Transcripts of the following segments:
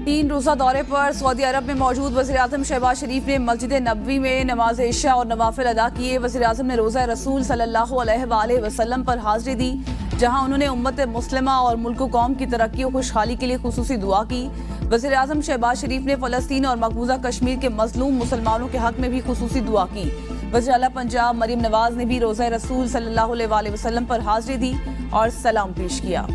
तीन रोजा दौरे पर सऊदी अरब में मौजूद वज़ीर-ए-आज़म शहबाज शरीफ ने मस्जिद नबवी में नमाज इशा और नवाफिल अदा किए। वज़ीर-ए-आज़म ने रोज़ा रसूल सल्लल्लाहु अलैहि वसल्लम पर हाज़िरी दी, जहां उन्होंने उम्मत मुस्लिमा और मुल्क कौम की तरक्की और खुशहाली के लिए खुसूसी दुआ की। वज़ीर-ए-आज़म शहबाज शरीफ ने फ़लस्तीन और मकबूजा कश्मीर के मज़लूम मुसलमानों के हक में भी खुसूसी दुआ की। वज़ीर आला पंजाब मरियम नवाज ने भी रोज़ा रसूल सल्लल्लाहु अलैहि वसल्लम पर हाज़िरी दी और सलाम पेश किया।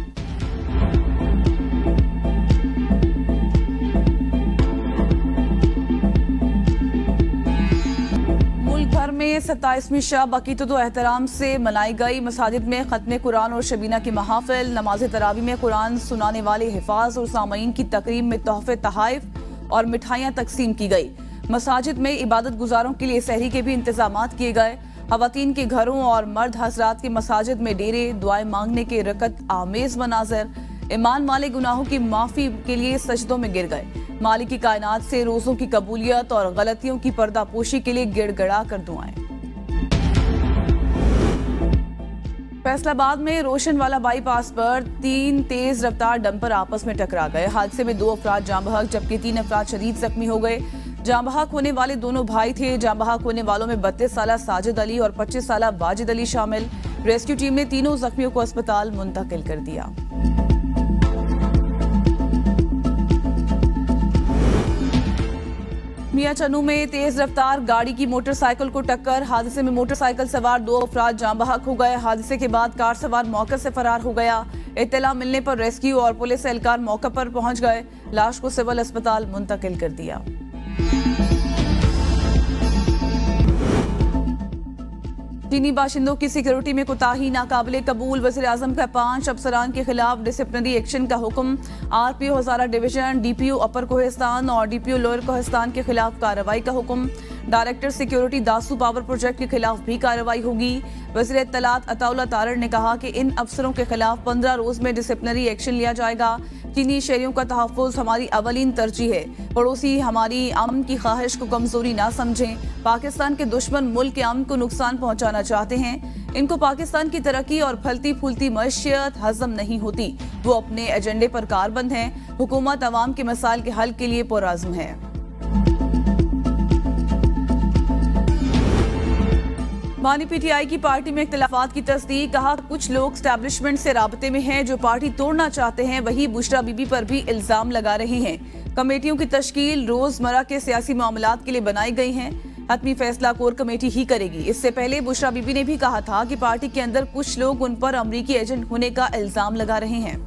भर में 27वीं शब अकीदत एहतराम से मनाई गई। मसाजिद में खत्म कुरान और शबीना की महाफिल, नमाज तरावी में कुरान सुनाने वाले हिफाज और सामईन की तकरीम में तोहफे, तहाइफ और मिठाइयाँ तकसीम की गई। मसाजिद में इबादत गुजारों के लिए सहरी के भी इंतजाम किए गए। खवातीन के घरों और मर्द हजरात के मसाजिद में डेरे, दुआएं मांगने के रकत आमेज मनाजर, ईमान वाले गुनाहों की माफी के लिए सजदों में गिर गए। मालिक की कायनात से रोजों की कबूलियत और गलतियों की पर्दापोशी के लिए गिड़गिड़ा कर दुआएं। फैसलाबाद में रोशनवाला बाईपास पर 3 तेज रफ्तार डंपर आपस में टकरा गए। हादसे में 2 अफराद जाँ बहक जबकि 3 अफराद शदीद जख्मी हो गए। जाँ बहक होने वाले दोनों भाई थे। जाँ बहक होने वालों में 32 साला साजिद अली और 25 साला वाजिद अली शामिल। रेस्क्यू टीम ने तीनों जख्मियों को अस्पताल मुंतकिल कर दिया। मियां चन्नू में तेज रफ्तार गाड़ी की मोटरसाइकिल को टक्कर। हादसे में मोटरसाइकिल सवार 2 अफराद जाँ बहक हो गए। हादसे के बाद कार सवार मौके से फरार हो गया। इत्तला मिलने पर रेस्क्यू और पुलिस एहलकार मौके पर पहुंच गए। लाश को सिविल अस्पताल मुंतकिल कर दिया। चीनी बाशिंदों की सिक्योरिटी में कोताही नाकाबिले कबूल। वज़ीर-ए-आज़म का 5 अफसरान के खिलाफ डिसिप्लिनरी एक्शन का हुक्म। आरपीओ हज़ारा डिवीजन, डीपीओ अपर कोहिस्तान और डीपीओ लोअर कोहिस्तान के खिलाफ कार्रवाई का हुक्म। Director security Dasu power project के खिलाफ भी कार्रवाई होगी। वज़ीर इत्तलात अताउल्लाह तारड़ ने कहा कि इन अफसरों के खिलाफ 15 रोज में डिसिप्लिनरी एक्शन लिया जाएगा। चीनी शहरियों का तहफ़्फ़ुज़ हमारी अवलीन तरजीह है। पड़ोसी हमारी अमन की ख्वाहिश को कमजोरी ना समझें। पाकिस्तान के दुश्मन मुल्क के अमन को नुकसान पहुंचाना चाहते हैं। इनको पाकिस्तान की तरक्की और फलती फूलती मईशत हजम नहीं होती। वो अपने एजेंडे पर कारबंद हैं। हुकूमत अवाम के मसाइल के हल के लिए पुरअज़्म है। बानी पीटीआई की पार्टी में इख्तिलाफात की तस्दीक। कहा कुछ लोग स्टैब्लिशमेंट से राबते में हैं जो पार्टी तोड़ना चाहते हैं, वही बुशरा बीबी पर भी इल्जाम लगा रहे हैं। कमेटियों की तश्कील रोजमर्रा के सियासी मामलात के लिए बनाई गई हैं। हतमी फैसला कोर कमेटी ही करेगी। इससे पहले बुशरा बीबी ने भी कहा था कि पार्टी के अंदर कुछ लोग उन पर अमरीकी एजेंट होने का इल्जाम लगा रहे हैं।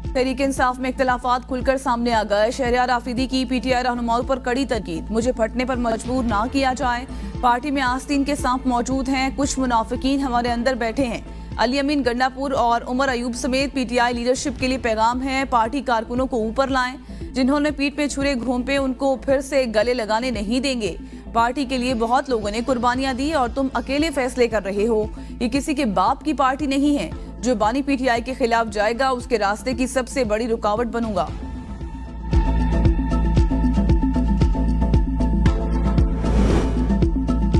तहरीक इंसाफ में इख्तिलाफात खुलकर सामने आ गए। शहरयार आफरीदी की पीटीआई रहनुमाओं पर कड़ी तनकीद। मुझे फटने पर मजबूर ना किया जाए। पार्टी में आस्तीन के सांप मौजूद हैं। कुछ मुनाफिकीन हमारे अंदर बैठे हैं। अली अमीन गंडापुर और उमर अयूब समेत पीटीआई लीडरशिप के लिए पैगाम है, पार्टी कारकुनों को ऊपर लाएं। जिन्होंने पीठ पे छुरे घोंपे उनको फिर से गले लगाने नहीं देंगे। पार्टी के लिए बहुत लोगों ने कुर्बानियां दी और तुम अकेले फैसले कर रहे हो। ये किसी के बाप की पार्टी नहीं है। जो बानी पीटीआई के खिलाफ जाएगा उसके रास्ते की सबसे बड़ी रुकावट बनूंगा।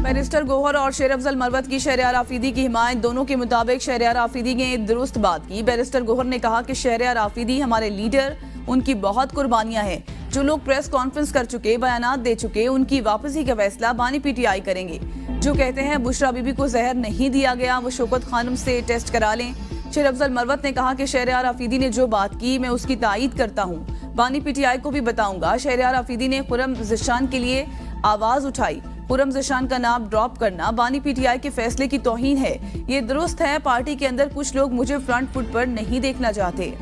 बैरिस्टर गोहर और शेर अफजल मरवत की शहरयार आफरीदी की हिमायत। दोनों के मुताबिक शहरयार आफरीदी ने दुरुस्त बात की। बैरिस्टर गोहर ने कहा कि शहरयार आफरीदी हमारे लीडर, उनकी बहुत कुर्बानियां हैं। जो लोग प्रेस कॉन्फ्रेंस कर चुके, बयानात दे चुके, उनकी वापसी का फैसला बानी पीटीआई करेंगे। जो कहते हैं बुशरा बीबी को जहर नहीं दिया गया, वो शौकत खानम से टेस्ट करा लें। शेर अफजल मरवत ने कहा कि शहरयार आफरीदी ने जो बात की मैं उसकी तायीद करता हूँ। बानी पीटीआई को भी बताऊंगा। शहरयार आफरीदी ने खुर्रम ज़िशान के लिए आवाज उठाई। खुर्रम ज़िशान का नाम ड्रॉप करना बानी पीटीआई के फैसले की तौहीन है। ये दुरुस्त है। पार्टी के अंदर कुछ लोग मुझे फ्रंट फुट पर नहीं देखना चाहते।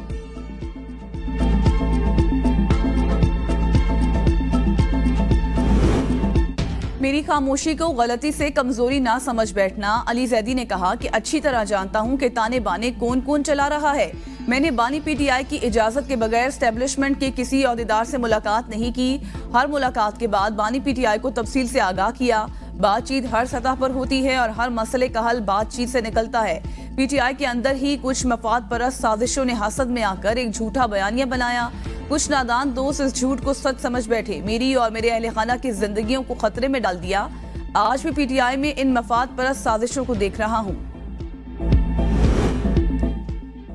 मेरी खामोशी को गलती से कमजोरी ना समझ बैठना। अली जैदी ने कहा कि अच्छी तरह जानता हूं कि ताने बाने कौन कौन चला रहा है। मैंने बानी पीटीआई की इजाजत के बगैर एस्टेब्लिशमेंट के किसी ओहदेदार से मुलाकात नहीं की। हर मुलाकात के बाद बानी पीटीआई को तफसील से आगाह किया। बातचीत हर सतह पर होती है और हर मसले का हल बातचीत से निकलता है। पीटीआई के अंदर ही कुछ मफाद परस्त साजिशों ने हसद में आकर एक झूठा बयानिया बनाया। कुछ नादान दोस्त इस झूठ को सच समझ बैठे। मेरी और मेरे अहले खाना की जिंदगियों को खतरे में डाल दिया। आज भी पीटीआई में इन मफाद परस्त साजिशों को देख रहा हूँ।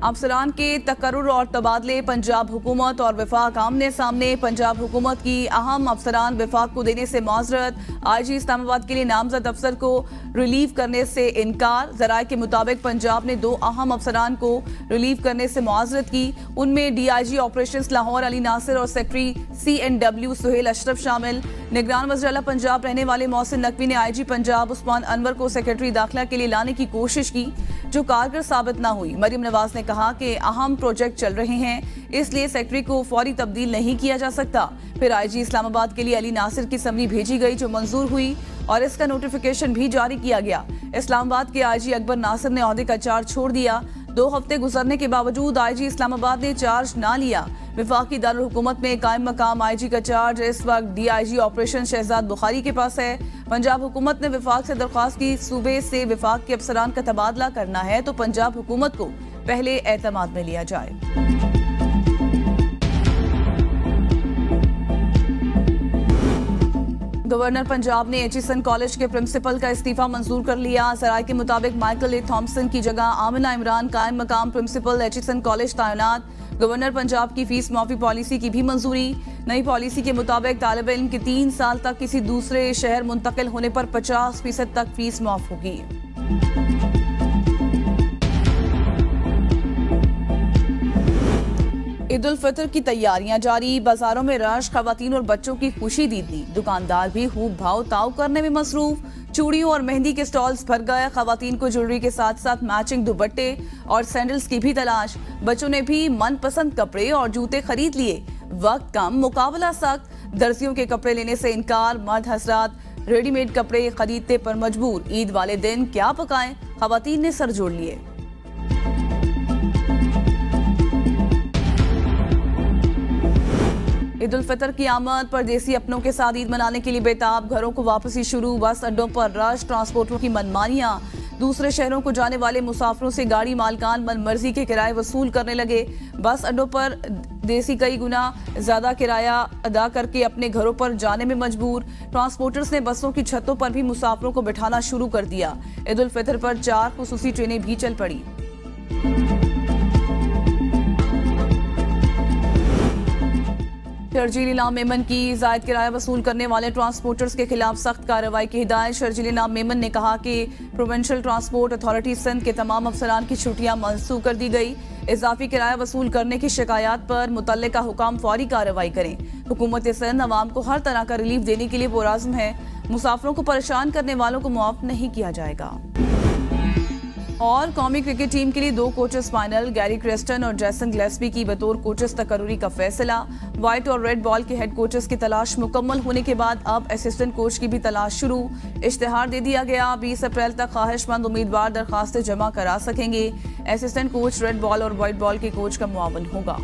अफसरान के तकर्रुर और तबादले, पंजाब हुकूमत और विफाक आमने सामने। पंजाब हुकूमत की अहम अफसरान विफाक को देने से माजरत। आईजी इस्लामाबाद के लिए नामजद अफसर को रिलीव करने से इनकार। जराये के मुताबिक पंजाब ने 2 अहम अफसरान को रिलीव करने से माजरत की। उनमें DIG ऑपरेशंस लाहौर अली नासिर और सेक्रेटरी CNW सुहेल अशरफ शामिल। निगरान वज़ीर-ए-आला पंजाब रहने वाले मोहसिन नकवी ने IG पंजाब उस्मान अनवर को सेक्रेटरी दाखिला के लिए लाने की कोशिश की, जो कारगर साबित न हुई। मरियम नवाज ने कहा कि अहम प्रोजेक्ट चल रहे हैं, इसलिए सेक्रेटरी को फौरी तब्दील नहीं किया जा सकता। फिर IG इस्लामाबाद के लिए अली नासिर की समरी भेजी गई, जो मंजूर हुई और इसका नोटिफिकेशन भी जारी किया गया। इस्लामाबाद के IG अकबर नासिर ने ओहदे का चार्ज छोड़ दिया। 2 हफ्ते गुजरने के बावजूद IG इस्लामाबाद ने चार्ज ना लिया। विफाकी दारुल हुकूमत में कायम मकाम IG का चार्ज इस वक्त DIG ऑपरेशन शहजाद बुखारी के पास है। पंजाब हुकूमत ने विफाक से दरख्वास्त की, सूबे से विफाक के अफसरान का तबादला करना है तो पंजाब हुकूमत को पहले एतमाद में लिया जाए। गवर्नर पंजाब ने एचिसन कॉलेज के प्रिंसिपल का इस्तीफा मंजूर कर लिया। जराये के मुताबिक माइकल ए थॉम्पसन की जगह आमिना इमरान कायम मकाम प्रिंसिपल एचिसन कॉलेज तैनात। गवर्नर पंजाब की फीस माफी पॉलिसी की भी मंजूरी। नई पॉलिसी के मुताबिक तालिब इल्म के 3 साल तक किसी दूसरे शहर मुंतकिल होने पर 50% तक फीस माफ होगी। ईद उल फितर की तैयारियां जारी, बाजारों में रश, खवातीन और बच्चों की खुशी दीदी। दुकानदार भी खूब भाव ताव करने में मसरूफ। चूड़ियों और मेहंदी के स्टॉल्स भर गए। खवातीन को ज्वेलरी के साथ साथ मैचिंग दुपट्टे और सैंडल्स की भी तलाश। बच्चों ने भी मनपसंद कपड़े और जूते खरीद लिए। वक्त कम, मुकाबला सख्त। दर्जियों के कपड़े लेने से इनकार। मर्द हजरात रेडीमेड कपड़े खरीदते पर मजबूर। ईद वाले दिन क्या पकाएं, खवातीन ने सर जोड़ लिए। ईद उल फितर की आमद, परदेसी अपनों के साथ ईद मनाने के लिए बेताब। घरों को वापसी शुरू, बस अड्डों पर रश, ट्रांसपोर्टरों की मनमानियां। दूसरे शहरों को जाने वाले मुसाफिरों से गाड़ी मालकान मनमर्जी के किराए वसूल करने लगे। बस अड्डों पर देसी कई गुना ज्यादा किराया अदा करके अपने घरों पर जाने में मजबूर। ट्रांसपोर्टर्स ने बसों की छतों पर भी मुसाफिरों को बिठाना शुरू कर दिया। ईद उल फितर पर 4 खुसूसी ट्रेनें भी चल पड़ी। शर्जील इनाम मेमन की जायद किराया वसूल करने वाले ट्रांसपोर्टर्स के खिलाफ सख्त कार्रवाई की हिदायत। शर्जील इनाम मेमन ने कहा कि प्रोविंशियल ट्रांसपोर्ट अथॉरिटी सिंध के तमाम अफसरान की छुट्टियां मंसूख कर दी गई। इजाफी किराया वसूल करने की शिकायत पर मुतल्लिका हुकाम फौरी कार्रवाई करें। हुकूमत सिंध अवाम को हर तरह का रिलीफ देने के लिए पुरअज़्म है। मुसाफिरों को परेशान करने वालों को मुआफ नहीं किया जाएगा। और कौमी क्रिकेट टीम के लिए 2 कोचेस फाइनल। गैरी क्रेस्टन और जैसन ग्लेस्पी की बतौर कोचेस तकर्रुरी का फैसला। व्हाइट और रेड बॉल के हेड कोचेस की तलाश मुकम्मल होने के बाद अब असिस्टेंट कोच की भी तलाश शुरू। इश्तिहार दे दिया गया। 20 अप्रैल तक ख्वाहिशमंद उम्मीदवार दरखास्तें जमा करा सकेंगे। असिस्टेंट कोच रेड बॉल और व्हाइट बॉल के कोच का मुआवन होगा।